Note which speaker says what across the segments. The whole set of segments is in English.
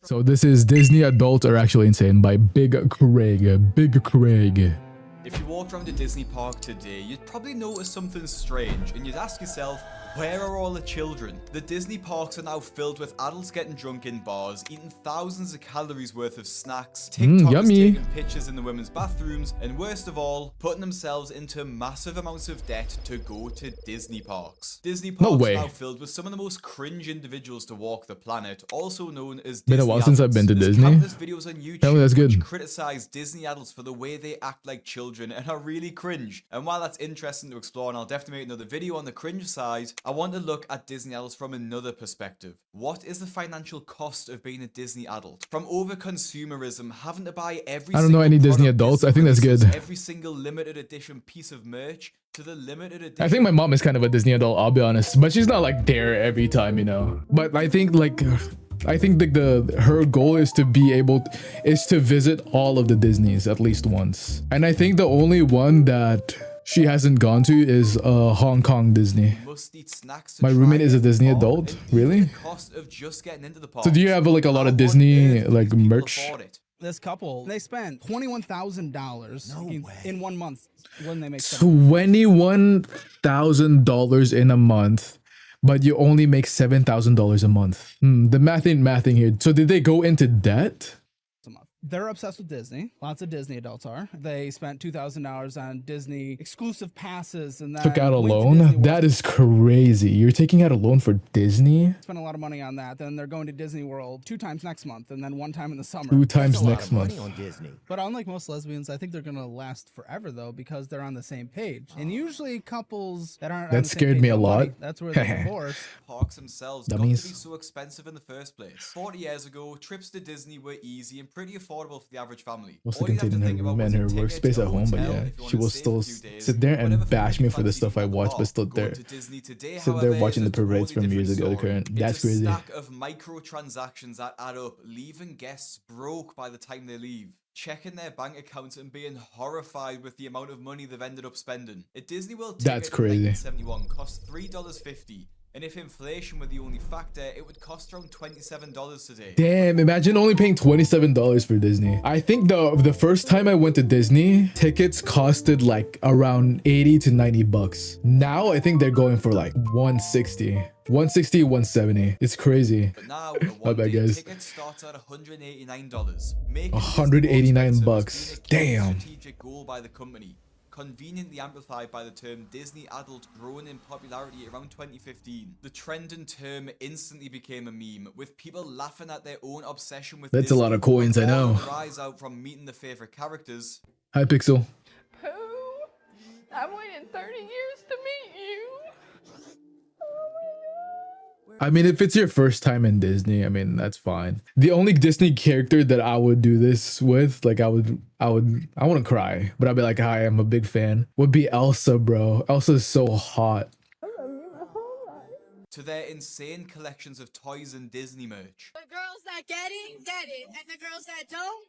Speaker 1: So this is Disney Adults Are Actually Insane by Big Craig. Big Craig.
Speaker 2: If you walked around a Disney park today, you'd probably notice something strange, and you'd ask yourself, where are all the children? The Disney parks are now filled with adults getting drunk in bars, eating thousands of calories worth of snacks, TikTokers
Speaker 1: yummy.
Speaker 2: taking pictures in the women's bathrooms, and worst of all, putting themselves into massive amounts of debt to go to Disney parks. Disney parks are now filled with some of the most cringe individuals to walk the planet, also known as Disney
Speaker 1: Been a while since I've been to
Speaker 2: There's
Speaker 1: Disney.
Speaker 2: countless videos on YouTube
Speaker 1: that's good.
Speaker 2: which criticize Disney adults for the way they act like children and are really cringe. And while that's interesting to explore, and I'll definitely make another video on the cringe side, I want to look at Disney adults from another perspective. What is the financial cost of being a Disney adult? From over-consumerism, having to buy every
Speaker 1: I don't know any Disney
Speaker 2: product
Speaker 1: adults. I think that's good.
Speaker 2: every single limited edition piece of merch, to the limited edition.
Speaker 1: I think my mom is kind of a Disney adult, I'll be honest, but she's not like there every time, you know. But I think like her goal is to be able to visit all of the Disneys at least once. And I think the only one that she hasn't gone to is Hong Kong Disney. My roommate is a Disney adult, really? So do you have like a lot of Disney like merch?
Speaker 3: This couple, they spent $21,000 in 1 month when they make
Speaker 1: $21,000 in a month, but you only make $7,000 a month. The math ain't mathing here. So did they go into debt?
Speaker 3: They're obsessed with Disney. Lots of Disney adults are. They spent $2,000 on Disney exclusive passes and that.
Speaker 1: Took out a loan? That is crazy. You're taking out a loan for Disney?
Speaker 3: Spent a lot of money on that. Then they're going to Disney World 2 times next month and then 1 time in the summer.
Speaker 1: 2 times next month.
Speaker 4: On Disney.
Speaker 3: But unlike most lesbians, I think they're going to last forever though because they're on the same page. And usually couples that aren't
Speaker 1: that scared me a lot.
Speaker 3: That's where they divorce.
Speaker 2: Parks themselves got to be so expensive in the first place. 40 years ago, trips to Disney were easy and pretty affordable for the average family.
Speaker 1: Mostly contained in her room and her workspace at home, but yeah, she will still sit there and bash me for the stuff I watch, but still there. Sit there watching the parades from years ago to current. That's crazy.
Speaker 2: It's a stack of microtransactions that add up, leaving guests broke by the time they leave. Checking their bank accounts and being horrified with the amount of money they've ended up spending. A Disney World ticket
Speaker 1: That's crazy.
Speaker 2: in 1971 cost $3.50. And if inflation were the only factor, it would cost around $27 today.
Speaker 1: Damn, imagine only paying $27 for Disney. I think the first time I went to Disney, tickets costed like around 80 to 90 bucks. Now I think they're going for like 160. 160, 170. It's crazy.
Speaker 2: But now,
Speaker 1: My bad, guys.
Speaker 2: ticket starts at $189.
Speaker 1: 189 bucks. Damn.
Speaker 2: Strategic goal by the company. Conveniently amplified by the term Disney adult growing in popularity around 2015. The trending term instantly became a meme, with people laughing at their own obsession with
Speaker 1: That's
Speaker 2: Disney.
Speaker 1: a lot of coins, I know.
Speaker 2: Rise out from meeting the favorite characters.
Speaker 1: Hi, Pixel.
Speaker 5: Pooh, I waited 30 years to meet you.
Speaker 1: I mean, if it's your first time in Disney, I mean, that's fine. The only Disney character that I would do this with, like I wouldn't cry, but I'd be like, hi, I'm a big fan, would be Elsa, bro. Elsa's so hot.
Speaker 2: To their insane collections of toys and Disney merch.
Speaker 6: The girls that get it, and the girls that don't.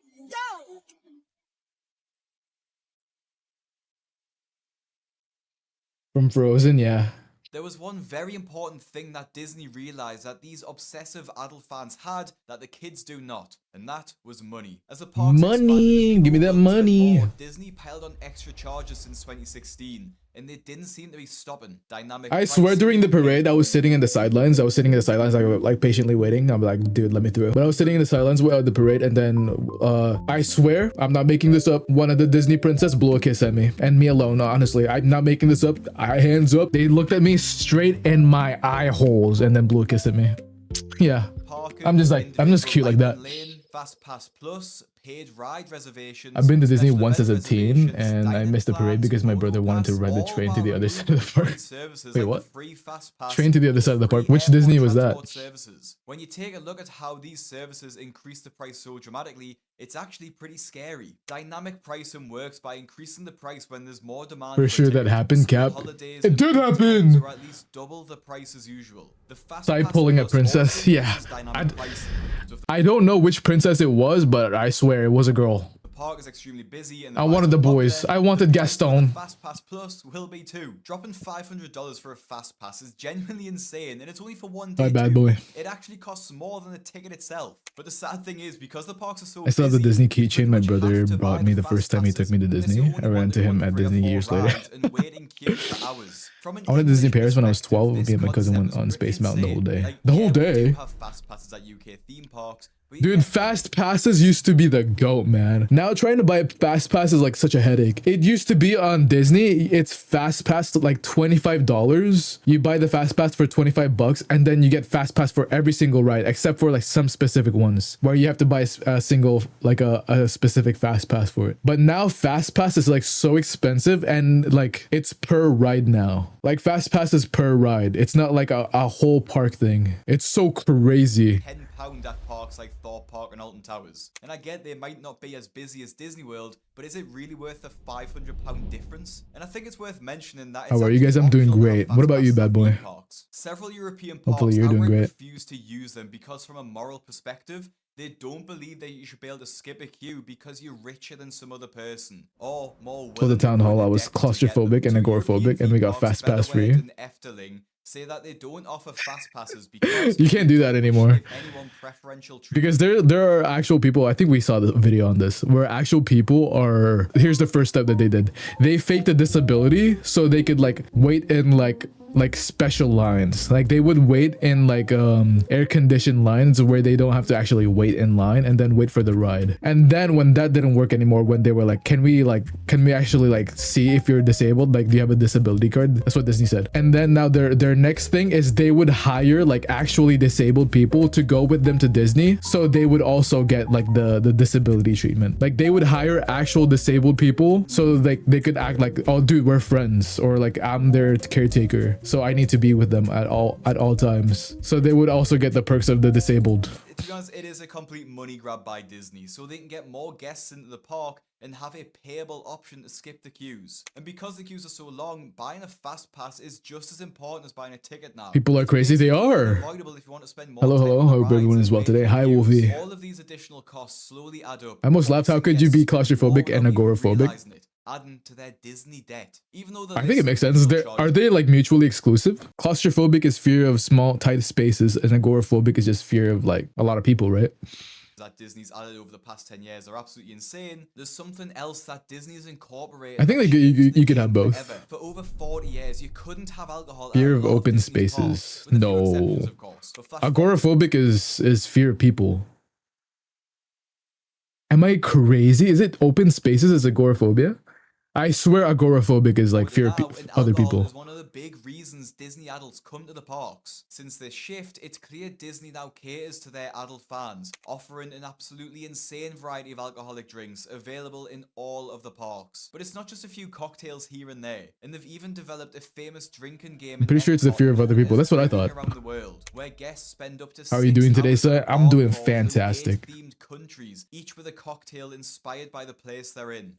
Speaker 1: From Frozen, yeah.
Speaker 2: There was one very important thing that Disney realized that these obsessive adult fans had that the kids do not, and that was money. As the parks
Speaker 1: Money,
Speaker 2: expanded,
Speaker 1: give me that
Speaker 2: people spent
Speaker 1: money.
Speaker 2: more. Disney piled on extra charges since 2016, and they didn't seem to be stopping. Dynamic
Speaker 1: I swear
Speaker 2: pricing,
Speaker 1: during the parade, I was sitting in the sidelines. like patiently waiting. I'm like, dude, let me through. But I was sitting in the sidelines of the parade, and then I swear, I'm not making this up. One of the Disney princess blew a kiss at me, and me alone. Honestly, I'm not making this up. Hands up. They looked at me straight in my eye holes and then blew a kiss at me. Yeah, I'm just cute like that.
Speaker 2: Fast Pass Plus, paid ride reservations.
Speaker 1: I've been to Disney
Speaker 2: special
Speaker 1: once as a
Speaker 2: event
Speaker 1: teen,
Speaker 2: reservations,
Speaker 1: and I
Speaker 2: dining
Speaker 1: missed the parade
Speaker 2: plans,
Speaker 1: because my
Speaker 2: road
Speaker 1: brother wanted to
Speaker 2: pass,
Speaker 1: ride the
Speaker 2: all
Speaker 1: train to the
Speaker 2: while
Speaker 1: other side of the park.
Speaker 2: services
Speaker 1: Wait,
Speaker 2: like
Speaker 1: what?
Speaker 2: the free Fast Pass
Speaker 1: Train to the other side of the park.
Speaker 2: free
Speaker 1: Which Disney
Speaker 2: airport
Speaker 1: was that?
Speaker 2: transport services. When you take a look at how these services increase the price so dramatically, it's actually pretty scary. Dynamic pricing works by increasing the price when there's more demand.
Speaker 1: For sure that
Speaker 2: tickets.
Speaker 1: happened, Cap.
Speaker 2: Holidays
Speaker 1: It
Speaker 2: and
Speaker 1: did
Speaker 2: weekends
Speaker 1: happen.
Speaker 2: are at least double the price as usual. The Fast
Speaker 1: Side
Speaker 2: Pass
Speaker 1: pulling a
Speaker 2: Plus
Speaker 1: princess.
Speaker 2: also
Speaker 1: Yeah.
Speaker 2: uses dynamic pricing. So if
Speaker 1: I don't know which princess it was, but I swear it was a girl.
Speaker 2: the park is extremely busy and
Speaker 1: I wanted the boys. I wanted Gaston.
Speaker 2: Fast Pass Plus will be too. Dropping $500 for a Fast Pass is genuinely insane, and it's only for one day.
Speaker 1: My bad
Speaker 2: too.
Speaker 1: boy.
Speaker 2: It actually costs more than the ticket itself. But the sad thing is, because the parks are so
Speaker 1: I still have the
Speaker 2: busy,
Speaker 1: Disney
Speaker 2: you pretty
Speaker 1: keychain my
Speaker 2: much
Speaker 1: brother
Speaker 2: have to
Speaker 1: brought
Speaker 2: buy
Speaker 1: me the
Speaker 2: Fast
Speaker 1: first time he took
Speaker 2: Passes,
Speaker 1: me to
Speaker 2: unless you
Speaker 1: Disney.
Speaker 2: only
Speaker 1: I ran
Speaker 2: want
Speaker 1: into
Speaker 2: to
Speaker 1: him
Speaker 2: go
Speaker 1: at
Speaker 2: 3 or
Speaker 1: Disney
Speaker 2: 4
Speaker 1: years later.
Speaker 2: rides and wait in queues for hours. From an
Speaker 1: I went to Disney
Speaker 2: English
Speaker 1: Paris when I was
Speaker 2: perspective,
Speaker 1: 12. Me
Speaker 2: this
Speaker 1: and my cousin went
Speaker 2: concept
Speaker 1: on
Speaker 2: is
Speaker 1: Space
Speaker 2: pretty
Speaker 1: Mountain the whole
Speaker 2: insane.
Speaker 1: day.
Speaker 2: Like,
Speaker 1: The whole
Speaker 2: yeah, we do
Speaker 1: day?
Speaker 2: have Fast Passes at UK theme parks, but you
Speaker 1: Dude,
Speaker 2: get
Speaker 1: fast passes used to be the goat, man. Now trying to buy a fast pass is like such a headache. It used to be on Disney, it's fast pass to like $25. You buy the fast pass for 25 bucks and then you get fast pass for every single ride except for like some specific ones where you have to buy a single, like a specific fast pass for it. But now fast pass is like so expensive and like it's per ride now. Like fast pass is per ride. It's not like a whole park thing. It's so crazy.
Speaker 2: £10 at parks like Thorpe Park and Alton Towers. And I get they might not be as busy as Disney World, but is it really worth the £500 difference? And I think it's worth mentioning that it's
Speaker 1: How are you guys? I'm doing great. What about you, bad boy?
Speaker 2: Parks. Several European
Speaker 1: Hopefully
Speaker 2: parks
Speaker 1: you're doing
Speaker 2: outright
Speaker 1: great.
Speaker 2: refuse to use them because from a moral perspective, they don't believe that you should be able to skip a queue because you're richer than some other person. Or more
Speaker 1: For the town hall, I was claustrophobic and agoraphobic, and we got fast pass free.
Speaker 2: And Efteling say that they don't offer fast passes because
Speaker 1: You can't do that anymore.
Speaker 2: give anyone preferential treatment.
Speaker 1: Because there are actual people, I think we saw the video on this, where actual people are, here's the first step that they did. They faked a disability so they could like wait in like special lines. Like they would wait in like air conditioned lines where they don't have to actually wait in line and then wait for the ride. And then when that didn't work anymore, when they were like, can we actually like see if you're disabled? Like, do you have a disability card? That's what Disney said. And then now their next thing is they would hire like actually disabled people to go with them to Disney, so they would also get like the disability treatment. Like they would hire actual disabled people so like they could act like, oh dude, we're friends, or like I'm their caretaker, so I need to be with them at all times. So they would also get the perks of the disabled.
Speaker 2: To be honest, it is a complete money grab by Disney, so they can get more guests into the park and have a payable option to skip the queues. And because the queues are so long, buying a fast pass is just as important as buying a ticket now.
Speaker 1: People are crazy. They are.
Speaker 2: Avoidable if you want to spend more
Speaker 1: Hello,
Speaker 2: time
Speaker 1: hello.
Speaker 2: on the
Speaker 1: Hope everyone
Speaker 2: rides
Speaker 1: is well
Speaker 2: and
Speaker 1: today.
Speaker 2: waiting
Speaker 1: Hi,
Speaker 2: in queues.
Speaker 1: Wolfie.
Speaker 2: All of these additional costs slowly add up.
Speaker 1: I almost laughed. How could you be claustrophobic and agoraphobic?
Speaker 2: Adding to their Disney debt. Even though
Speaker 1: I think it makes sense. Are they like mutually exclusive? Claustrophobic is fear of small, tight spaces, and agoraphobic is just fear of like a lot of people, right?
Speaker 2: That Disney's added over the past 10 years are absolutely insane. There's something else that Disney has incorporated.
Speaker 1: I think like you could have both.
Speaker 2: Forever. For over 40 years, you couldn't have alcohol.
Speaker 1: Fear
Speaker 2: at a
Speaker 1: of
Speaker 2: lot
Speaker 1: open
Speaker 2: Disney parks,
Speaker 1: spaces.
Speaker 2: with a few
Speaker 1: No.
Speaker 2: exceptions, of course. But flash
Speaker 1: Agoraphobic is fear of people. Am I crazy? Is it open spaces as agoraphobia? I swear agoraphobic is like fear of other people.
Speaker 2: Is one of the big reasons Disney adults come to the parks. Since this shift, it's clear Disney now caters to their adult fans, offering an absolutely insane variety of alcoholic drinks available in all of the parks. But it's not just a few cocktails here and there, and they've even developed a famous drinking game.
Speaker 1: I'm pretty sure it's the fear of other people. That's what I thought.
Speaker 2: Around the world, where guests spend up to
Speaker 1: How are you doing today,
Speaker 2: 6 hours
Speaker 1: sir?
Speaker 2: at
Speaker 1: I'm
Speaker 2: bar
Speaker 1: doing
Speaker 2: crawls in 8
Speaker 1: fantastic.
Speaker 2: themed countries, each with a cocktail inspired by the place they're in.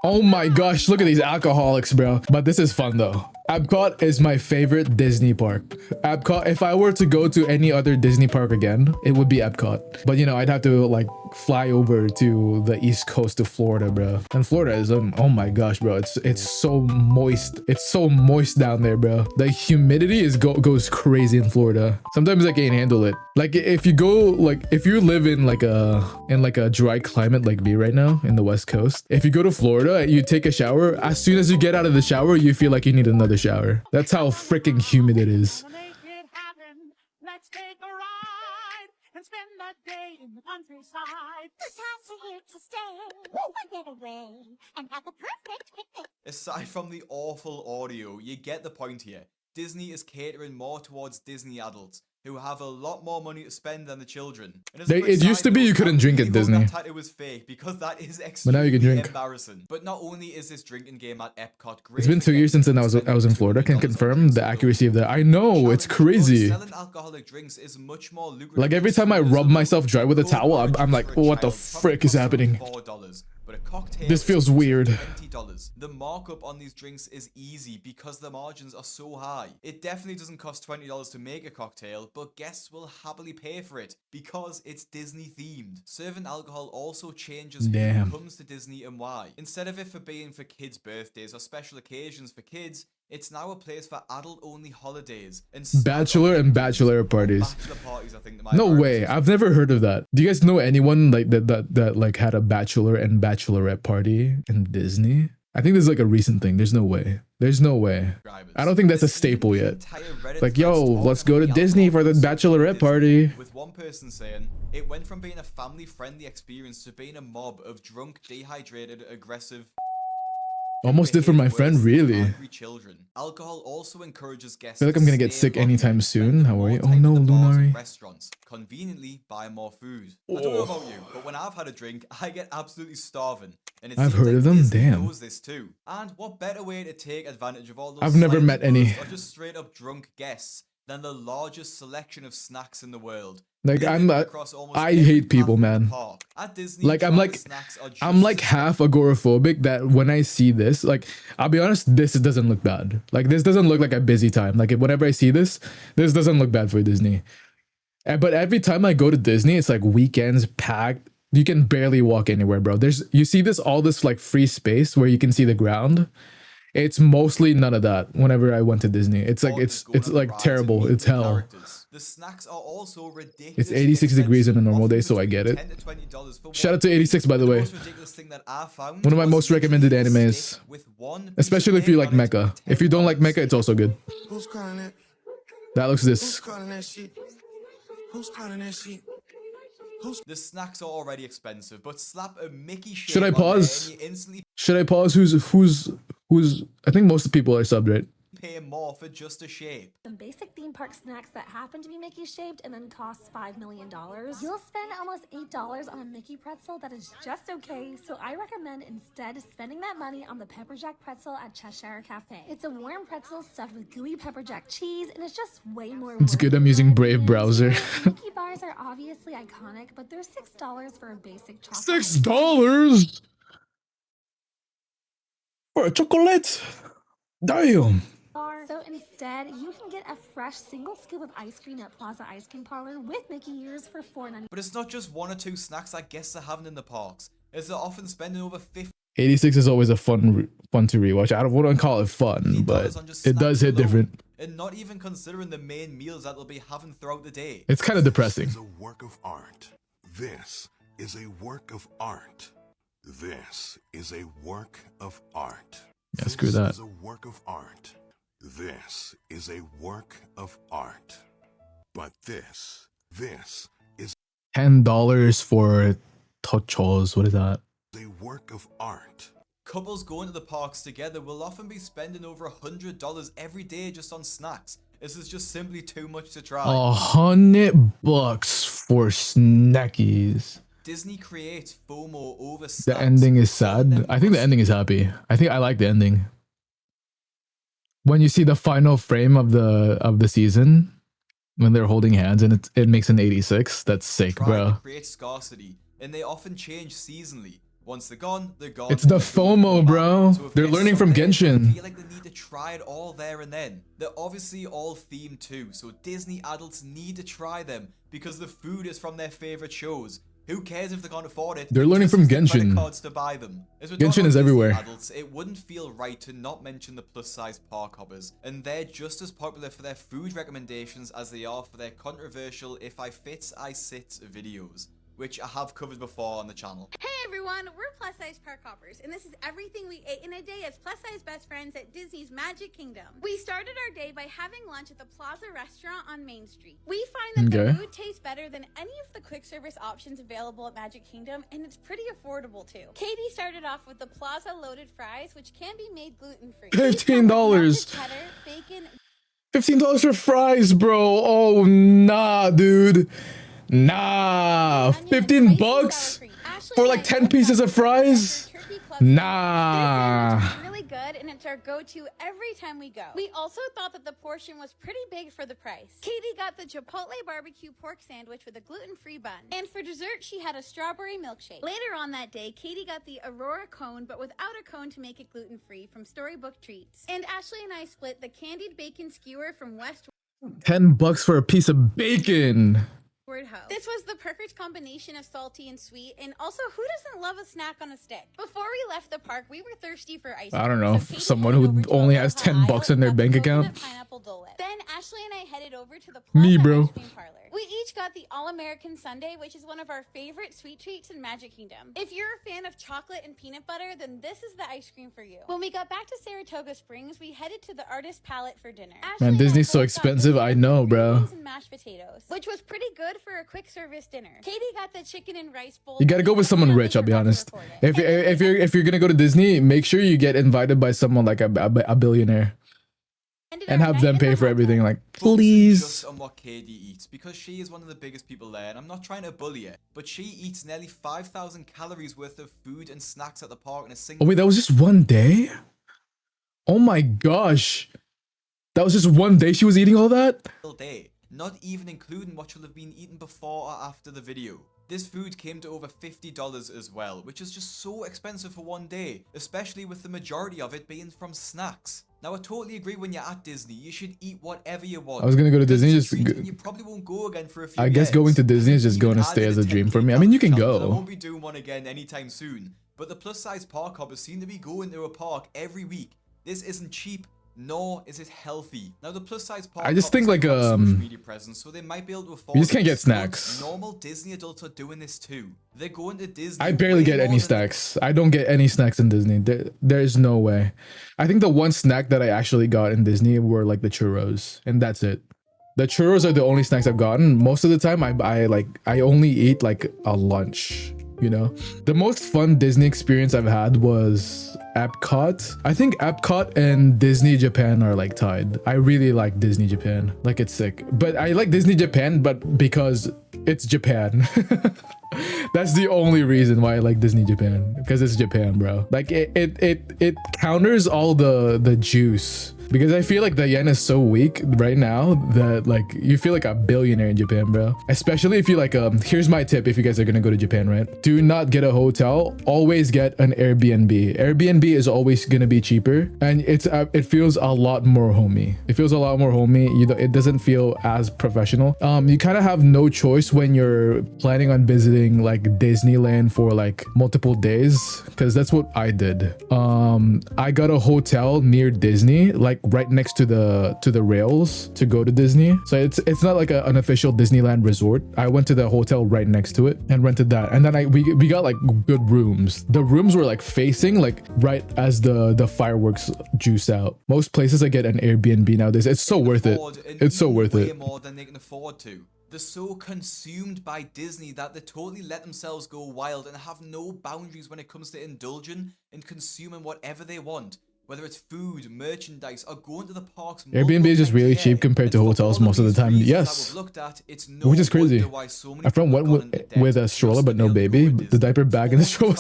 Speaker 1: Oh my gosh, look at these alcoholics, bro. But this is fun though. Epcot is my favorite Disney park. Epcot, if I were to go to any other Disney park again, it would be Epcot. But you know, I'd have to like fly over to the East Coast to Florida, bro. And Florida is, oh my gosh, bro. It's so moist. It's so moist down there, bro. The humidity goes crazy in Florida. Sometimes I can't handle it. Like if you go, like if you live in like a dry climate like me right now in the West Coast, if you go to Florida, you take a shower, as soon as you get out of the shower, you feel like you need another shower. That's how freaking humid it is.
Speaker 6: Let's take a ride and spend that day in the countryside. The times are here to stay. We'll get away and have a perfect picnic.
Speaker 2: Aside from the awful audio, you get the point here. Disney is catering more towards Disney adults who have a lot more money to spend than the children. And as a quick
Speaker 1: It used
Speaker 2: side
Speaker 1: to be
Speaker 2: note,
Speaker 1: you couldn't
Speaker 2: I
Speaker 1: drink
Speaker 2: really
Speaker 1: at
Speaker 2: hope
Speaker 1: Disney.
Speaker 2: That tattoo was fake because that is
Speaker 1: But now
Speaker 2: extremely
Speaker 1: you can drink.
Speaker 2: embarrassing. But not only is this drinking game at Epcot great,
Speaker 1: It's been 2 years since I was in Florida. Can confirm the accuracy of that. I know, it's crazy.
Speaker 2: Selling alcoholic drinks is much more lucrative.
Speaker 1: Like every time I rub myself dry with a towel, I'm like, what the frick is happening?
Speaker 2: $4, but a cocktail
Speaker 1: This feels
Speaker 2: is
Speaker 1: weird.
Speaker 2: $20. The markup on these drinks is easy because the margins are so high. It definitely doesn't cost $20 to make a cocktail, but guests will happily pay for it because it's Disney themed. Serving alcohol also changes
Speaker 1: Damn.
Speaker 2: who comes to Disney and why. Instead of it for being for kids' birthdays or special occasions for kids, it's now a place for adult-only holidays and
Speaker 1: Bachelor and bachelorette parties.
Speaker 2: bachelor parties. I think that my
Speaker 1: No
Speaker 2: parents
Speaker 1: way.
Speaker 2: used to
Speaker 1: I've never heard of that. Do you guys know anyone like that like had a bachelor and bachelorette party in Disney? I think this is like a recent thing. There's no way. There's no way.
Speaker 2: describe it.
Speaker 1: I don't think that's a
Speaker 2: This even
Speaker 1: staple
Speaker 2: the
Speaker 1: yet.
Speaker 2: entire Reddit
Speaker 1: Like,
Speaker 2: threads
Speaker 1: yo,
Speaker 2: talking
Speaker 1: let's go to
Speaker 2: about the
Speaker 1: Disney for the
Speaker 2: alcohol consumption
Speaker 1: bachelorette
Speaker 2: in Disney,
Speaker 1: party.
Speaker 2: with one person saying, it went from being a family-friendly experience to being a mob of drunk, dehydrated, aggressive,
Speaker 1: Almost did for my friend, really.
Speaker 2: angry children. Alcohol also encourages guests.
Speaker 1: Feel like
Speaker 2: to
Speaker 1: I'm gonna get
Speaker 2: stay
Speaker 1: sick
Speaker 2: longer
Speaker 1: anytime
Speaker 2: and spend
Speaker 1: soon. How
Speaker 2: more
Speaker 1: are you? Oh
Speaker 2: time
Speaker 1: no,
Speaker 2: in the bars and
Speaker 1: Lunari.
Speaker 2: restaurants. Conveniently, buy more food. I don't know about you, but when I've had a drink, I get absolutely starving. And it
Speaker 1: I've
Speaker 2: seems
Speaker 1: heard
Speaker 2: like
Speaker 1: of them,
Speaker 2: Disney
Speaker 1: damn.
Speaker 2: knows this too. And what better way to take advantage of all those
Speaker 1: I've never
Speaker 2: slightly
Speaker 1: met any.
Speaker 2: buzzed or just straight up drunk guests than the largest selection of snacks in the world.
Speaker 1: Like,
Speaker 2: Limited
Speaker 1: I'm not-
Speaker 2: across almost
Speaker 1: I
Speaker 2: every
Speaker 1: hate people,
Speaker 2: path in the
Speaker 1: man.
Speaker 2: park. At Disney,
Speaker 1: Like, I'm
Speaker 2: Java
Speaker 1: like-
Speaker 2: snacks are
Speaker 1: I'm
Speaker 2: just
Speaker 1: like
Speaker 2: as
Speaker 1: half agoraphobic that when I see this, like, I'll be honest, this doesn't look bad. Like, this doesn't look like a busy time. Like, whenever I see this doesn't look bad for Disney. But every time I go to Disney, it's like weekends packed. You can barely walk anywhere, bro. You see all this like free space where you can see the ground. It's mostly none of that. Whenever I went to Disney, it's like
Speaker 2: Just going
Speaker 1: it's
Speaker 2: on the
Speaker 1: like
Speaker 2: rides and
Speaker 1: terrible.
Speaker 2: meeting
Speaker 1: It's
Speaker 2: the
Speaker 1: hell.
Speaker 2: characters. The snacks are also ridiculous.
Speaker 1: It's 86 degrees on a normal day, so I get it. Shout out to 86, by the way. One of my most recommended animes. Especially if you like mecha. If you don't like mecha, it's also good.
Speaker 4: Who's calling that?
Speaker 1: That looks
Speaker 4: Who's
Speaker 1: this.
Speaker 4: calling that shit? Who's calling that shit?
Speaker 2: The snacks are already expensive, but slap a Mickey shape
Speaker 1: Should I
Speaker 2: on there
Speaker 1: pause?
Speaker 2: and you instantly
Speaker 1: Should I pause? Who's? I think most of the people are subbed, right?
Speaker 2: pay more for just a shape.
Speaker 7: Some basic theme park snacks that happen to be Mickey shaped and then cost $5 million. You'll spend almost $8 on a Mickey pretzel that is just okay, so I recommend instead spending that money on the Pepper Jack pretzel at Cheshire Cafe. It's a warm pretzel stuffed with gooey pepper jack cheese, and it's just way more
Speaker 1: It's
Speaker 7: worth
Speaker 1: good
Speaker 7: it
Speaker 1: I'm
Speaker 7: in
Speaker 1: using
Speaker 7: my
Speaker 1: Brave
Speaker 7: opinion.
Speaker 1: browser.
Speaker 7: Mickey bars are obviously iconic, but they're $6 for a basic chocolate.
Speaker 1: $6 for a chocolate. Damn.
Speaker 7: bar. So instead, you can get a fresh single scoop of ice cream at Plaza Ice Cream Parlor with Mickey ears for $4.99.
Speaker 2: But it's not just one or two snacks that guests are having in the parks, as they're often spending over
Speaker 1: 86 is always a fun to rewatch. I don't want to call it fun, but
Speaker 2: on just
Speaker 1: it does
Speaker 2: snacks
Speaker 1: hit
Speaker 2: alone,
Speaker 1: different.
Speaker 2: and not even considering the main meals that they'll be having throughout the day.
Speaker 1: It's kind of depressing.
Speaker 8: This is a work of art. This is a work of art. This is a work of art.
Speaker 1: Yeah, screw that.
Speaker 8: This is a work of art. This is a work of art. But this is
Speaker 1: $10 for tochos. What is that?
Speaker 8: a work of art.
Speaker 2: Couples going to the parks together will often be spending over $100 every day just on snacks. This is just simply too much to try.
Speaker 1: $100 for snackies.
Speaker 2: Disney creates FOMO over snacks.
Speaker 1: The ending is
Speaker 2: selling them
Speaker 1: sad. I think the ending is happy. I think I like the ending. When you see the final frame of the season, when they're holding hands and it makes an 86, that's sick,
Speaker 2: trying
Speaker 1: bro.
Speaker 2: to create scarcity, and they often change seasonally. Once they're gone, they're gone.
Speaker 1: It's the
Speaker 2: and they don't
Speaker 1: FOMO,
Speaker 2: come back.
Speaker 1: bro.
Speaker 2: So if
Speaker 1: They're
Speaker 2: guests
Speaker 1: learning
Speaker 2: are
Speaker 1: from
Speaker 2: there,
Speaker 1: Genshin.
Speaker 2: They feel like they need to try it all there and then. They're obviously all themed too, so Disney adults need to try them because the food is from their favorite shows. Who cares if they can't afford it?
Speaker 1: They're
Speaker 2: They
Speaker 1: learning
Speaker 2: just
Speaker 1: from
Speaker 2: use their credit
Speaker 1: Genshin.
Speaker 2: cards to buy them. As we're
Speaker 1: Genshin
Speaker 2: talking
Speaker 1: is
Speaker 2: about Disney
Speaker 1: everywhere.
Speaker 2: Adults, it wouldn't feel right to not mention the plus-size park hoppers, and they're just as popular for their food recommendations as they are for their controversial "If I Fit, I Sit" videos, which I have covered before on the channel.
Speaker 9: Hey everyone, we're Plus Size Park Hoppers, and this is everything we ate in a day as plus size best friends at Disney's Magic Kingdom. We started our day by having lunch at the Plaza restaurant on Main Street. We find that
Speaker 1: Okay.
Speaker 9: the food tastes better than any of the quick service options available at Magic Kingdom, and it's pretty affordable too. Katie started off with the Plaza loaded fries, which can be made gluten-free.
Speaker 1: $15.
Speaker 9: Cheddar, bacon,
Speaker 1: $15 for fries, bro. Oh, nah, dude. Nah.
Speaker 9: onion, and
Speaker 1: 15
Speaker 9: spicy
Speaker 1: bucks
Speaker 9: sour cream. Ashley
Speaker 1: for
Speaker 9: and
Speaker 1: like
Speaker 9: I
Speaker 1: 10
Speaker 9: both
Speaker 1: pieces
Speaker 9: got
Speaker 1: of fries?
Speaker 9: turkey club.
Speaker 1: Nah.
Speaker 9: This sandwich is really good and it's our go-to every time we go. We also thought that the portion was pretty big for the price. Katie got the Chipotle barbecue pork sandwich with a gluten-free bun. And for dessert, she had a strawberry milkshake. Later on that day, Katie got the Aurora cone, but without a cone to make it gluten-free from Storybook Treats. And Ashley and I split the candied bacon skewer from West
Speaker 1: $10 for a piece of bacon.
Speaker 9: This was the perfect combination of salty and sweet, and also, who doesn't love a snack on a stick? Before we left the park, we were thirsty for ice cream.
Speaker 1: I don't know,
Speaker 9: so Katie
Speaker 1: someone
Speaker 9: headed
Speaker 1: who
Speaker 9: over to
Speaker 1: only
Speaker 9: a
Speaker 1: has
Speaker 9: local
Speaker 1: $10 in
Speaker 9: aisle
Speaker 1: their
Speaker 9: and
Speaker 1: bank
Speaker 9: got the
Speaker 1: account.
Speaker 9: coconut pineapple Dole Whip. Then Ashley and I headed over to the
Speaker 1: Me,
Speaker 9: Plaza
Speaker 1: bro.
Speaker 9: Ice Cream Parlor. We each got the All-American Sundae, which is one of our favorite sweet treats in Magic Kingdom. If you're a fan of chocolate and peanut butter, then this is the ice cream for you. When we got back to Saratoga Springs, we headed to the Artist Palette for dinner. Ashley
Speaker 1: Man,
Speaker 9: and I
Speaker 1: Disney's so
Speaker 9: both got
Speaker 1: expensive. I know, bro.
Speaker 9: beans and mashed potatoes, which was pretty good for a quick service dinner. Katie got the chicken and rice bowl.
Speaker 1: You gotta go with someone rich. I'll be honest. If you're gonna go to Disney, make sure you get invited by someone like a billionaire and have them pay for everything. Like, please.
Speaker 2: Just on what Katie eats, because she is one of the biggest people there, and I'm not trying to bully her, but she eats nearly 5,000 calories worth of food and snacks at the park in a single
Speaker 1: Oh wait, that was just one day? Oh my gosh. That was just one day she was eating all that?
Speaker 2: day, not even including what she'll have been eating before or after the video. This food came to over $50 as well, which is just so expensive for one day, especially with the majority of it being from snacks. Now, I totally agree, when you're at Disney, you should eat whatever you want.
Speaker 1: I was gonna go to
Speaker 2: Because
Speaker 1: Disney,
Speaker 2: it's a
Speaker 1: just
Speaker 2: treat and you probably won't go again for a few
Speaker 1: I guess
Speaker 2: years.
Speaker 1: going to Disney is just
Speaker 2: Even
Speaker 1: going to
Speaker 2: I
Speaker 1: stay
Speaker 2: did
Speaker 1: as a dream
Speaker 2: 10K
Speaker 1: for me. I mean, you can
Speaker 2: challenge, and I
Speaker 1: go.
Speaker 2: won't be doing one again anytime soon. But the plus size park hoppers seem to be going to a park every week. This isn't cheap, nor is it healthy. Now, the plus size park
Speaker 1: I just think like
Speaker 2: social media presence, so they might be able to afford
Speaker 1: you just can't get
Speaker 2: this, but
Speaker 1: snacks.
Speaker 2: Normal Disney adults are doing this too. They're going to Disney.
Speaker 1: I barely
Speaker 2: way
Speaker 1: get
Speaker 2: more
Speaker 1: any
Speaker 2: than-
Speaker 1: snacks. I don't get any snacks in Disney. There's no way. I think the one snack that I actually got in Disney were like the churros, and that's it. The churros are the only snacks I've gotten. Most of the time, I only eat like a lunch. You know, the most fun Disney experience I've had was Epcot. I think Epcot and Disney Japan are like tied. I really like Disney Japan. Like, it's sick. But I like Disney Japan, but because it's Japan. That's the only reason why I like Disney Japan, because it's Japan, bro. Like it counters all the juice, because I feel like the yen is so weak right now that like you feel like a billionaire in Japan, bro. Especially if you like here's my tip if you guys are gonna go to Japan, right? Do not get a hotel, always get an Airbnb. Airbnb is always gonna be cheaper, and it feels a lot more homey. It feels a lot more homey. You know, it doesn't feel as professional. You kind of have no choice when you're planning on visiting like Disneyland for like multiple days, because that's what I did. I got a hotel near Disney, like right next to the rails to go to Disney. So it's not like an official Disneyland resort. I went to the hotel right next to it and rented that, and then we got like good rooms. The rooms were like facing like right as the fireworks juice out. Most places I get an Airbnb nowadays. It's so worth it. It's so worth
Speaker 2: way
Speaker 1: it.
Speaker 2: more than they can afford to. They're so consumed by Disney that they totally let themselves go wild and have no boundaries when it comes to indulging and consuming whatever they want. Whether it's food, merchandise, or going to the parks.
Speaker 1: Airbnb is just really cheap compared to hotels most of the time. Yes, which is crazy. My friend went with a stroller but no baby. The diaper bag and the stroller.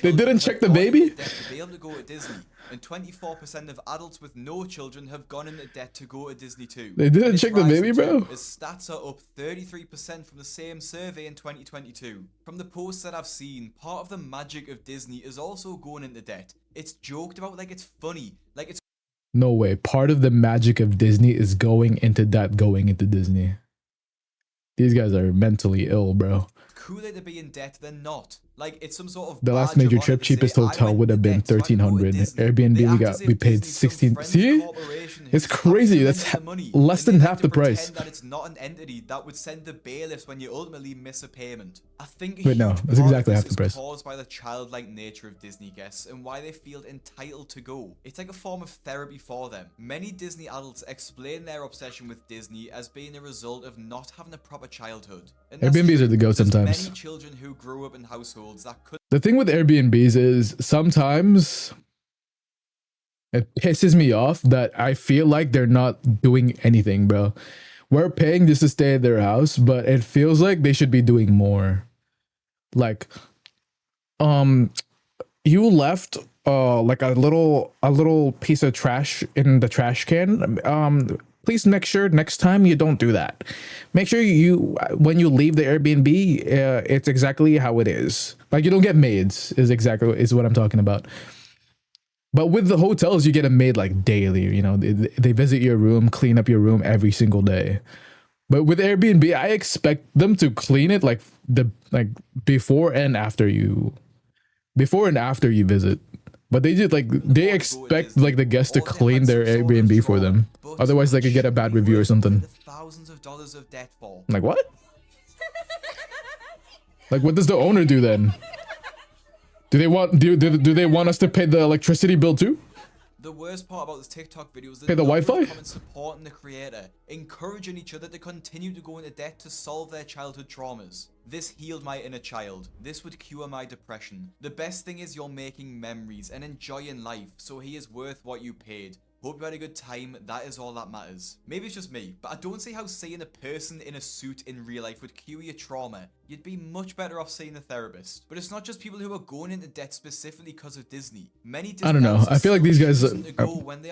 Speaker 1: They didn't check the baby.
Speaker 2: To be able to go to Disney, and 24% of adults with no children have gone into debt to go to Disney too.
Speaker 1: They didn't
Speaker 2: And it's
Speaker 1: check the baby,
Speaker 2: rising
Speaker 1: bro.
Speaker 2: too, as stats are up 33% from the same survey in 2022. From the posts that I've seen, part of the magic of Disney is also going into debt. It's joked about like it's funny, like it's
Speaker 1: No way. Part of the magic of Disney is going into Disney. These guys are mentally ill, bro.
Speaker 2: cooler to be in debt than not. Like, it's some sort of
Speaker 1: The last
Speaker 2: badge of
Speaker 1: major
Speaker 2: honor
Speaker 1: trip,
Speaker 2: to say,
Speaker 1: cheapest
Speaker 2: "I
Speaker 1: hotel
Speaker 2: went
Speaker 1: would
Speaker 2: to
Speaker 1: have been
Speaker 2: debt, so I can go to
Speaker 1: 1,300.
Speaker 2: Disney."
Speaker 1: Airbnb
Speaker 2: They
Speaker 1: we
Speaker 2: act
Speaker 1: got
Speaker 2: as if
Speaker 1: we paid
Speaker 2: Disney's some
Speaker 1: 16.
Speaker 2: French
Speaker 1: See,
Speaker 2: corporation
Speaker 1: it's
Speaker 2: who's
Speaker 1: crazy.
Speaker 2: absolutely
Speaker 1: That's
Speaker 2: into money,
Speaker 1: less
Speaker 2: and
Speaker 1: than
Speaker 2: they
Speaker 1: half
Speaker 2: like
Speaker 1: the
Speaker 2: to pretend
Speaker 1: price.
Speaker 2: that it's not an entity that would send the bailiffs when you ultimately miss a payment. I think
Speaker 1: Wait, no,
Speaker 2: huge
Speaker 1: that's
Speaker 2: part of
Speaker 1: exactly
Speaker 2: this
Speaker 1: half the
Speaker 2: is
Speaker 1: price.
Speaker 2: caused by the childlike nature of Disney guests and why they feel entitled to go. It's like a form of therapy for them. Many Disney adults explain their obsession with Disney as being a result of not having a proper childhood. And that's
Speaker 1: Airbnbs
Speaker 2: true.
Speaker 1: are the go
Speaker 2: There's
Speaker 1: sometimes.
Speaker 2: many children who grew up in households that could
Speaker 1: The thing with Airbnbs is sometimes it pisses me off that I feel like they're not doing anything, bro. We're paying just to stay at their house, but it feels like they should be doing more. Like, you left like a little piece of trash in the trash can, please make sure next time you don't do that. Make sure you when you leave the Airbnb, it's exactly how it is. Like you don't get maids is what I'm talking about. But with the hotels, you get a maid like daily. You know, they visit your room, clean up your room every single day. But with Airbnb, I expect them to clean it like before and after you visit. But they did they expect like the guests to clean their Airbnb for them. Otherwise, they could get a bad review or something.
Speaker 2: Thousands of dollars of debt for.
Speaker 1: Like what? Like what does the owner do then? Do they want us to pay the electricity bill too?
Speaker 2: The worst part about this TikTok video is
Speaker 1: Pay the Wi-Fi?
Speaker 2: comments supporting the creator, encouraging each other to continue to go into debt to solve their childhood traumas. This healed my inner child. This would cure my depression. The best thing is you're making memories and enjoying life, so he is worth what you paid. Hope you had a good time, that is all that matters. Maybe it's just me, but I don't see how seeing a person in a suit in real life would cure your trauma. You'd be much better off seeing a therapist. But it's not just people who are going into debt specifically because of Disney. Many Disney
Speaker 1: I don't know. I feel like these guys.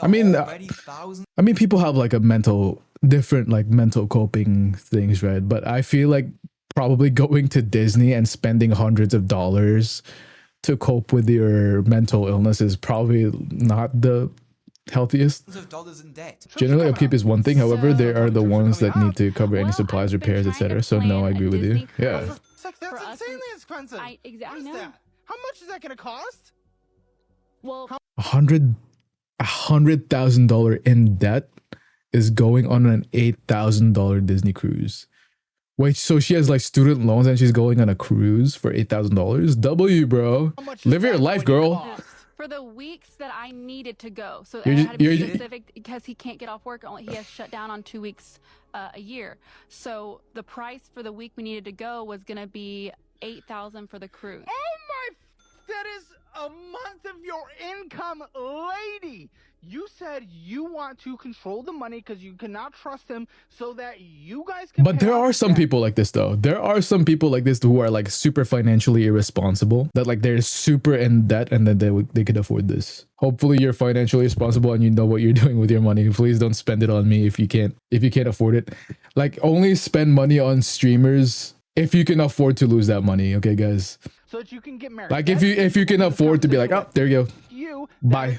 Speaker 1: I mean, people have like different mental coping things, right? But I feel like probably going to Disney and spending hundreds of dollars to cope with your mental illness is probably not the healthiest. Generally, upkeep is one thing. However, there are the ones that need to cover any supplies, repairs, etc. So no, I agree with you. Yeah.
Speaker 3: That's insanely expensive.
Speaker 5: I know.
Speaker 3: How much is that gonna cost?
Speaker 5: Well,
Speaker 1: $100,000 in debt is going on an $8,000 Disney cruise. Wait, so she has like student loans and she's going on a cruise for $8,000? W, bro. Live your life, girl.
Speaker 5: for the weeks that I needed to go. So
Speaker 1: You're
Speaker 5: I
Speaker 1: just-
Speaker 5: had to be
Speaker 1: you're-
Speaker 5: specific because he can't get off work. He has shut down on 2 weeks a year. So the price for the week we needed to go was going to be $8,000 for the cruise.
Speaker 3: Oh my! That is a month of your income, lady. You said you want to control the money because you cannot trust him, so that you guys can.
Speaker 1: But there are some people like this though. There are some people like this who are like super financially irresponsible. That like they're super in debt and then they could afford this. Hopefully you're financially responsible and you know what you're doing with your money. Please don't spend it on me if you can't afford it. Like only spend money on streamers if you can afford to lose that money. Okay, guys.
Speaker 3: So that you can get married.
Speaker 1: Like if you can afford to be like, oh, there you go.
Speaker 3: You
Speaker 1: Buy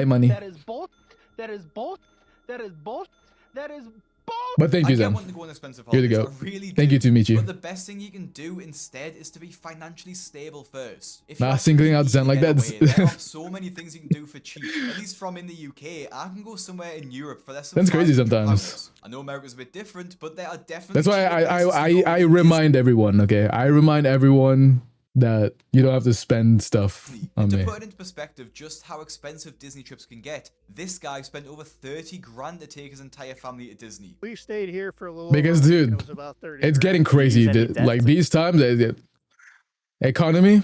Speaker 1: money.
Speaker 3: That is both. That is both. That is both. That is both.
Speaker 1: But thank you,
Speaker 2: I get
Speaker 1: Zen.
Speaker 2: wanting to go on expensive
Speaker 1: Here to
Speaker 2: holidays,
Speaker 1: go.
Speaker 2: I really
Speaker 1: Thank
Speaker 2: do.
Speaker 1: you to meet you.
Speaker 2: But the best thing you can do instead is to be financially stable first. If you
Speaker 1: Nah,
Speaker 2: actually
Speaker 1: singling out
Speaker 2: need
Speaker 1: Zen
Speaker 2: to
Speaker 1: like
Speaker 2: get
Speaker 1: that.
Speaker 2: away, there are so many things you can do for cheap. At least from in the UK, I can go somewhere in Europe for less than
Speaker 1: That's crazy
Speaker 2: £500.
Speaker 1: sometimes.
Speaker 2: I know America's a bit different, but there are definitely.
Speaker 1: That's why
Speaker 2: cheaper places to go
Speaker 1: I
Speaker 2: than
Speaker 1: remind everyone, okay? I remind everyone that you don't have to spend stuff on
Speaker 2: To
Speaker 1: me.
Speaker 2: put it into perspective, just how expensive Disney trips can get, this guy spent over 30 grand to take his entire family to Disney.
Speaker 10: We stayed here for a little
Speaker 1: Because
Speaker 10: while.
Speaker 1: dude,
Speaker 10: It was about 30
Speaker 1: it's
Speaker 10: grand.
Speaker 1: getting crazy.
Speaker 10: Use any debt
Speaker 1: Like
Speaker 10: to
Speaker 1: these times, economy,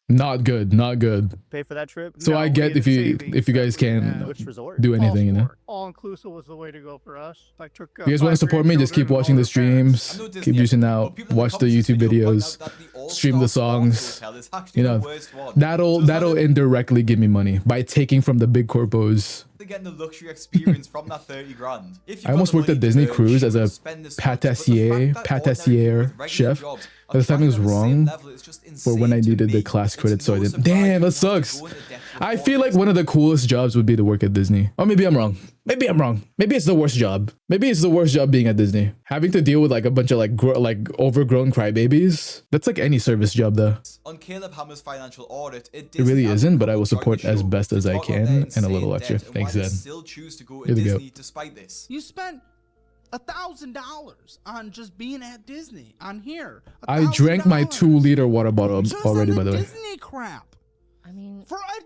Speaker 1: not good, not good.
Speaker 10: pay for that trip.
Speaker 1: So
Speaker 10: No,
Speaker 1: I
Speaker 10: we
Speaker 1: get if
Speaker 10: ended
Speaker 1: you guys can
Speaker 10: which resort?
Speaker 1: do anything, you know.
Speaker 10: All inclusive was the way to go for us. I took.
Speaker 1: If you guys want to support me, just keep watching the streams, keep using out, watch the YouTube videos, stream the songs. You know, that'll indirectly give me money by taking from the big corpos.
Speaker 2: They're getting the luxury experience from that 30 grand. If you've
Speaker 1: I almost
Speaker 2: got the
Speaker 1: worked at
Speaker 2: money to
Speaker 1: Disney
Speaker 2: burn,
Speaker 1: Cruise
Speaker 2: sure,
Speaker 1: as a
Speaker 2: spend this much, but the fact that ordinary people
Speaker 1: pâtissier
Speaker 2: with regular
Speaker 1: chef.
Speaker 2: jobs are
Speaker 1: But the timing was
Speaker 2: trying to have the same
Speaker 1: wrong
Speaker 2: level, it's just
Speaker 1: for when I
Speaker 2: insane to
Speaker 1: needed the
Speaker 2: me.
Speaker 1: class
Speaker 2: It's
Speaker 1: credit, so I
Speaker 2: no
Speaker 1: didn't.
Speaker 2: surprise
Speaker 1: Damn,
Speaker 2: you
Speaker 1: that
Speaker 2: have to
Speaker 1: sucks.
Speaker 2: go into debt to
Speaker 1: I
Speaker 2: afford
Speaker 1: feel like
Speaker 2: this.
Speaker 1: one of the coolest jobs would be to work at Disney. Or maybe I'm wrong. Maybe I'm wrong. Maybe it's the worst job. Maybe it's the worst job being at Disney. Having to deal with like a bunch of like overgrown crybabies. That's like any service job though.
Speaker 2: On Caleb Hammer's financial audit, it
Speaker 1: really isn't, but I will support as best as I can and a little extra. Thanks, Zen.
Speaker 2: Still choose to go to
Speaker 1: Here we go.
Speaker 2: Disney despite this.
Speaker 3: You spent $1,000 on just being at Disney on here.
Speaker 1: I drank my
Speaker 3: $1,000
Speaker 1: 2-liter water bottle
Speaker 3: just
Speaker 1: already,
Speaker 3: on
Speaker 1: by the way.
Speaker 3: Disney crap.
Speaker 5: I mean,
Speaker 3: For a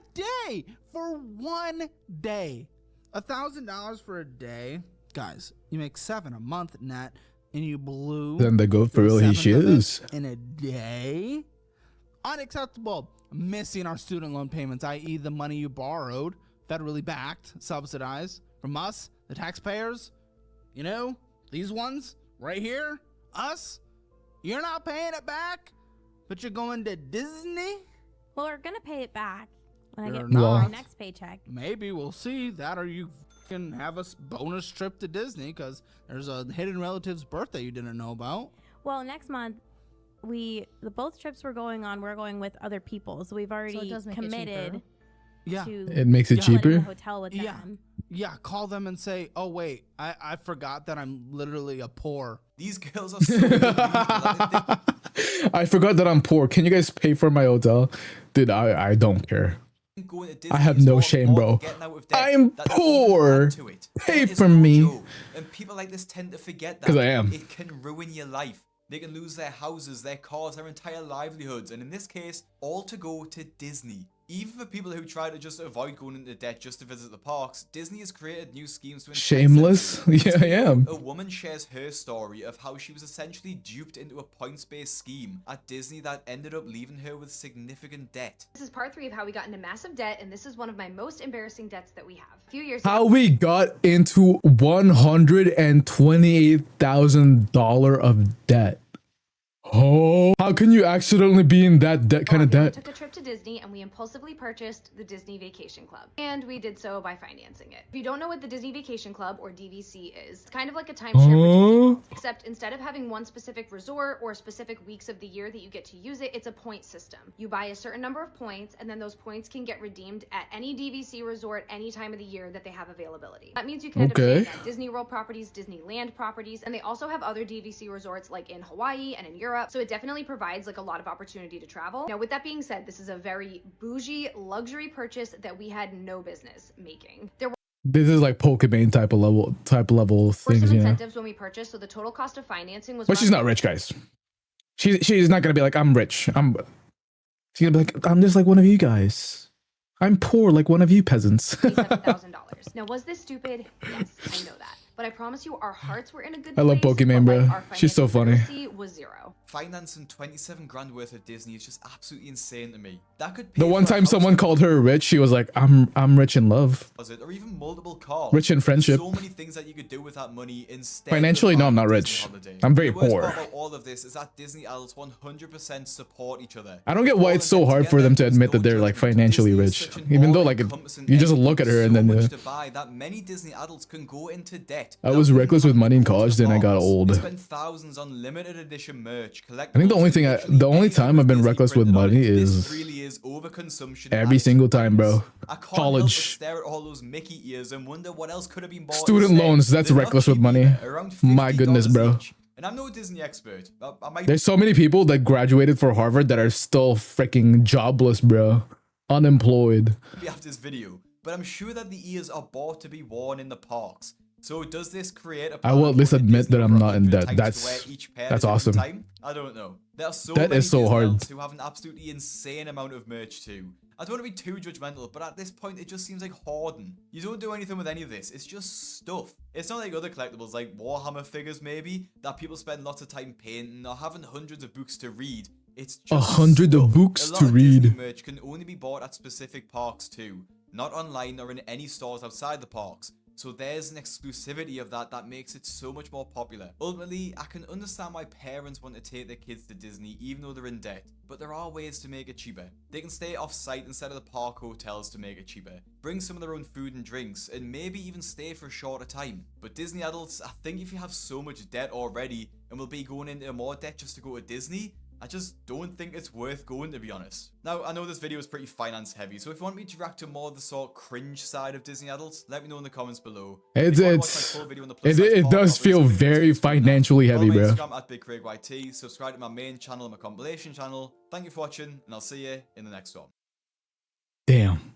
Speaker 3: day, for 1 day, $1,000 for a day, guys. You make $7 a month net, and you blew.
Speaker 1: Then the goat for real, he she
Speaker 3: $7 of it
Speaker 1: is.
Speaker 3: in a day. Unacceptable. Missing our student loan payments, i.e., the money you borrowed, federally backed, subsidized from us, the taxpayers. You know, these ones right here, us. You're not paying it back, but you're going to Disney.
Speaker 6: Well, we're gonna pay it back
Speaker 11: when I
Speaker 3: You're
Speaker 11: get
Speaker 3: not.
Speaker 11: my next paycheck.
Speaker 3: Maybe we'll see that, or you can have a bonus trip to Disney because there's a hidden relative's birthday you didn't know about.
Speaker 11: Well, next month both trips we're going on, we're going with other people, so we've already
Speaker 7: does make it
Speaker 11: committed
Speaker 7: cheaper.
Speaker 3: Yeah.
Speaker 11: to
Speaker 1: It makes it
Speaker 11: splitting
Speaker 1: cheaper?
Speaker 11: the hotel with
Speaker 3: Yeah.
Speaker 11: them.
Speaker 3: Yeah, call them and say, oh, wait, I forgot that I'm literally a poor.
Speaker 2: These girls are so delusional that they think
Speaker 1: I forgot that I'm poor. Can you guys pay for my hotel? Dude, I don't care.
Speaker 2: going to Disney
Speaker 1: I have
Speaker 2: is
Speaker 1: no
Speaker 2: more
Speaker 1: shame,
Speaker 2: important
Speaker 1: bro.
Speaker 2: than getting out of debt,
Speaker 1: I'm
Speaker 2: that they
Speaker 1: poor.
Speaker 2: add to it.
Speaker 1: Pay
Speaker 2: Debt is
Speaker 1: for
Speaker 2: no
Speaker 1: me.
Speaker 2: joke. And people like this tend to forget that.
Speaker 1: 'Cause I am.
Speaker 2: It can ruin your life. They can lose their houses, their cars, their entire livelihoods, and in this case, all to go to Disney. Even for people who try to just avoid going into debt just to visit the parks, Disney has created new schemes to entice them
Speaker 1: Shameless?
Speaker 2: to.
Speaker 1: Yeah, I am.
Speaker 2: A woman shares her story of how she was essentially duped into a points-based scheme at Disney that ended up leaving her with significant debt.
Speaker 12: This is part 3 of how we got into massive debt, and this is one of my most embarrassing debts that we have. A few years
Speaker 1: How we got into $128,000 of debt. Oh, how can you accidentally be in that debt kind of
Speaker 12: We
Speaker 1: debt?
Speaker 12: took a trip to Disney and we impulsively purchased the Disney Vacation Club. And we did so by financing it. If you don't know what the Disney Vacation Club, or DVC, is, it's kind of like a timeshare for Disney World, except instead of having one specific resort or specific weeks of the year that you get to use it, it's a point system. You buy a certain number of points, and then those points can get redeemed at any DVC resort any time of the year that they have availability. That means you can end up staying at Disney World properties, Disneyland properties, and they also have other DVC resorts like in Hawaii and in Europe. So it definitely provides like a lot of opportunity to travel. Now, with that being said, this is a very bougie luxury purchase that we had no business making. There were
Speaker 1: This is like Pokemon type of level things,
Speaker 12: some
Speaker 1: you know.
Speaker 12: incentives when we purchased, so the total cost of financing was.
Speaker 1: But she's not rich, guys. She's not gonna be like, I'm rich. She's gonna be like, I'm just like one of you guys. I'm poor like one of you peasants.
Speaker 12: $7,000. Now, was this stupid? Yes, I know that. But I promise you, our hearts were in a good
Speaker 1: I love
Speaker 12: place,
Speaker 1: Pokemon,
Speaker 12: but, like,
Speaker 1: bro.
Speaker 12: our
Speaker 1: She's so
Speaker 12: financial
Speaker 1: funny.
Speaker 12: literacy was 0.
Speaker 2: Financing 27 grand worth of Disney is just absolutely insane to me. That could pay
Speaker 1: The one
Speaker 2: for a
Speaker 1: time
Speaker 2: house
Speaker 1: someone called her rich, she was like, I'm rich in love.
Speaker 2: deposit, or even multiple cars.
Speaker 1: Rich in
Speaker 2: There's
Speaker 1: friendship.
Speaker 2: so many things that you could do with that money instead.
Speaker 1: Financially,
Speaker 2: of
Speaker 1: no, I'm
Speaker 2: buying
Speaker 1: not
Speaker 2: a
Speaker 1: rich.
Speaker 2: Disney holiday.
Speaker 1: I'm very
Speaker 2: The worst
Speaker 1: poor.
Speaker 2: part about all of this is that Disney adults 100% support each other.
Speaker 1: I don't get
Speaker 2: If
Speaker 1: why
Speaker 2: all
Speaker 1: it's
Speaker 2: of
Speaker 1: so
Speaker 2: them
Speaker 1: hard for
Speaker 2: together,
Speaker 1: them to
Speaker 2: there's
Speaker 1: admit
Speaker 2: no
Speaker 1: that they're like
Speaker 2: judgment.
Speaker 1: financially
Speaker 2: Disney is
Speaker 1: rich,
Speaker 2: such an
Speaker 1: even though like
Speaker 2: all-encompassing
Speaker 1: you just
Speaker 2: entity
Speaker 1: look at her
Speaker 2: with
Speaker 1: and
Speaker 2: so
Speaker 1: then
Speaker 2: much to buy that many Disney adults can go into debt.
Speaker 1: I was reckless with money in college, then I got old.
Speaker 2: They spend thousands on limited edition merch.
Speaker 1: I think the only time I've been reckless with money is
Speaker 2: really is overconsumption.
Speaker 1: every single time, bro.
Speaker 2: I can't help but
Speaker 1: College,
Speaker 2: stare at all those Mickey ears and wonder what else could have been bought
Speaker 1: student
Speaker 2: instead.
Speaker 1: loans. That's
Speaker 2: They're not
Speaker 1: reckless with
Speaker 2: cheap
Speaker 1: money.
Speaker 2: either, around
Speaker 1: My goodness,
Speaker 2: $50
Speaker 1: bro.
Speaker 2: each. And I'm no Disney expert. I might
Speaker 1: There's so many people that graduated for Harvard that are still freaking jobless, bro. Unemployed.
Speaker 2: be after this video, but I'm sure that the ears are bought to be worn in the parks. So does this create a
Speaker 1: I will at least admit that I'm not in debt.
Speaker 2: That's
Speaker 1: That's awesome.
Speaker 2: Time? I don't know. There are so
Speaker 1: That
Speaker 2: many
Speaker 1: is so
Speaker 2: Disney
Speaker 1: hard.
Speaker 2: adults who have an absolutely insane amount of merch too. I don't want to be too judgmental, but at this point it just seems like hoarding. You don't do anything with any of this. It's just stuff. It's not like other collectibles like Warhammer figures maybe that people spend lots of time painting or having hundreds of books to read. It's just
Speaker 1: 100 of books
Speaker 2: a lot
Speaker 1: to
Speaker 2: of Disney
Speaker 1: read.
Speaker 2: merch can only be bought at specific parks too, not online or in any stores outside the parks. So there's an exclusivity of that makes it so much more popular. Ultimately, I can understand why parents want to take their kids to Disney even though they're in debt, but there are ways to make it cheaper. They can stay off-site instead of the park hotels to make it cheaper, bring some of their own food and drinks, and maybe even stay for a shorter time. But Disney adults, I think if you have so much debt already and will be going into more debt just to go to Disney, I just don't think it's worth going, to be honest. Now, I know this video is pretty finance heavy, so if you want me to react to more of the sort of cringe side of Disney adults, let me know in the comments below. If you wanna watch my full video on the plus size
Speaker 1: It
Speaker 2: part,
Speaker 1: does
Speaker 2: I'll
Speaker 1: feel
Speaker 2: post the
Speaker 1: very
Speaker 2: links below.
Speaker 1: financially
Speaker 2: Follow
Speaker 1: heavy,
Speaker 2: my
Speaker 1: bro.
Speaker 2: Instagram at BigCraigYT, subscribe to my main channel and my compilation channel. Thank you for watching, and I'll see you in the next one.
Speaker 1: Damn.